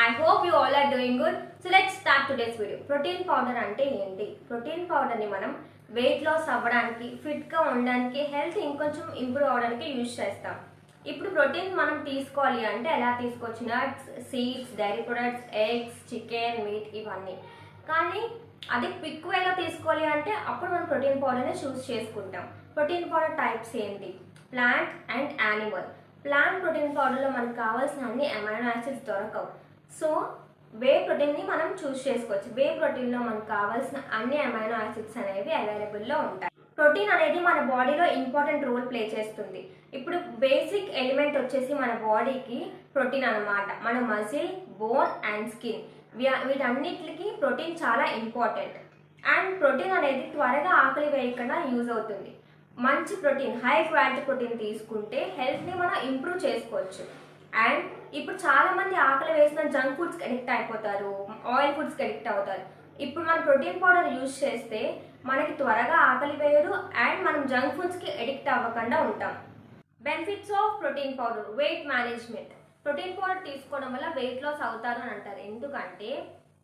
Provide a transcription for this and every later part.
I hope you all are doing good. So let's start today's video. Protein powder అంటే ఏంటి? Protein powder ని మనం weight loss అవ్వడానికి, fit గా ఉండడానికి, హెల్త్ ఇంకొంచెం ఇంప్రూవ్ అవ్వడానికి యూజ్ చేస్తాం. ఇప్పుడు ప్రోటీన్ మనం తీసుకోవాలి అంటే ఎలా తీసుకోవచ్చు? Nuts, seeds, dairy products, eggs, chicken, meat ఇవన్నీ. కానీ అది క్విక్ వేలో తీసుకోవాలి అంటే అప్పుడు మనం ప్రోటీన్ పౌడర్ని చూస్ చేసుకుంటాం. ప్రోటీన్ పౌడర్ టైప్స్ ఏంటి? Plant and animal. Plant protein పౌడర్లో మనకు కావాల్సిన అన్ని అమైనో యాసిడ్స్ దొరకవు. సో వే ప్రోటీన్ని మనం చూస్ చేసుకోవచ్చు. వే ప్రోటీన్లో మనకు కావాల్సిన అన్ని అమైనో యాసిడ్స్ అనేవి అవైలబుల్లో ఉంటాయి. ప్రోటీన్ అనేది మన బాడీలో ఇంపార్టెంట్ రోల్ ప్లే చేస్తుంది. ఇప్పుడు బేసిక్ ఎలిమెంట్ వచ్చేసి మన బాడీకి ప్రోటీన్ అన్నమాట. మన మజిల్, బోన్ అండ్ స్కిన్ వీటన్నిటికి ప్రోటీన్ చాలా ఇంపార్టెంట్. అండ్ ప్రోటీన్ అనేది త్వరగా ఆకలి వేయకుండా యూజ్ అవుతుంది. మంచి ప్రోటీన్, హై క్వాలిటీ ప్రోటీన్ తీసుకుంటే హెల్త్ని మనం ఇంప్రూవ్ చేసుకోవచ్చు. అండ్ ఇప్పుడు చాలా మంది ఆకలి వేసిన జంక్ ఫుడ్స్కి అడిక్ట్ అయిపోతారు, ఆయిల్ ఫుడ్స్కి అడిక్ట్ అవుతారు. ఇప్పుడు మనం ప్రోటీన్ పౌడర్ యూజ్ చేస్తే మనకి త్వరగా ఆకలి వేయదు అండ్ మనం జంక్ ఫుడ్స్కి అడిక్ట్ అవ్వకుండా ఉంటాం. Benefits of protein powder: weight management. Protein powder తీసుకోవడం వల్ల వెయిట్ లాస్ అవుతారు అని అంటారు. ఎందుకంటే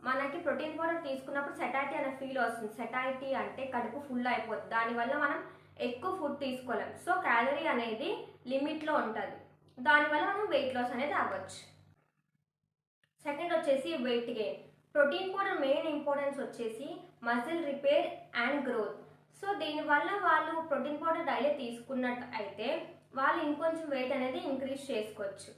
మనకి ప్రోటీన్ పౌడర్ తీసుకున్నప్పుడు సెటైటీ అనే ఫీల్ వస్తుంది. సెటైటీ అంటే కడుపు ఫుల్ అయిపోతుంది. దానివల్ల మనం ఎక్కువ ఫుడ్ తీసుకోలేం. సో క్యాలరీ అనేది లిమిట్లో ఉంటుంది. దానివల్ల మనం వెయిట్ లాస్ అనేది అవ్వచ్చు. సెకండ్ వచ్చేసి weight gain. Protein powder main importance వచ్చేసి muscle repair and growth. So దీనివల్ల వాళ్ళు ప్రోటీన్ పౌడర్ డైలీ తీసుకున్నట్టు అయితే వాళ్ళు ఇంకొంచెం వెయిట్ అనేది ఇంక్రీజ్ చేసుకోవచ్చు.